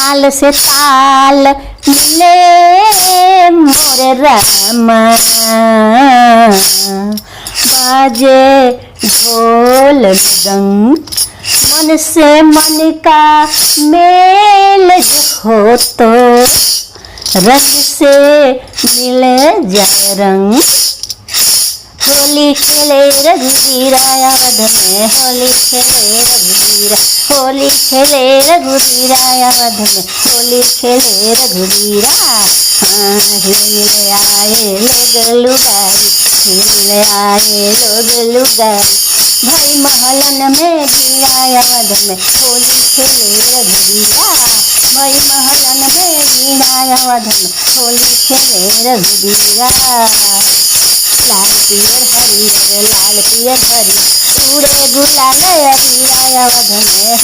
ताल से ताल मिले मोरे रामा, बाजे ढोल मृदंग मन से मन का मेल हो तो रंग से मिल जाए रंग। होली खेले रघुवीरा अवध में, होली खेले रघुवीरा, होली खेले रघुवीरा अवध में, होली खेले रघुवीरा। हाँ हिल आए लोग लुगारी, हिल आए लोग लुगारी, भाई महलन में बीरा अवध में, होली खेले रघुवीरा, भाई महलन में बीरा अवध में, होली खेले रघुवीरा। लाल पियर हरियर, लाल पियर हरियर, उड़े गुलाल अबीरा अवध में,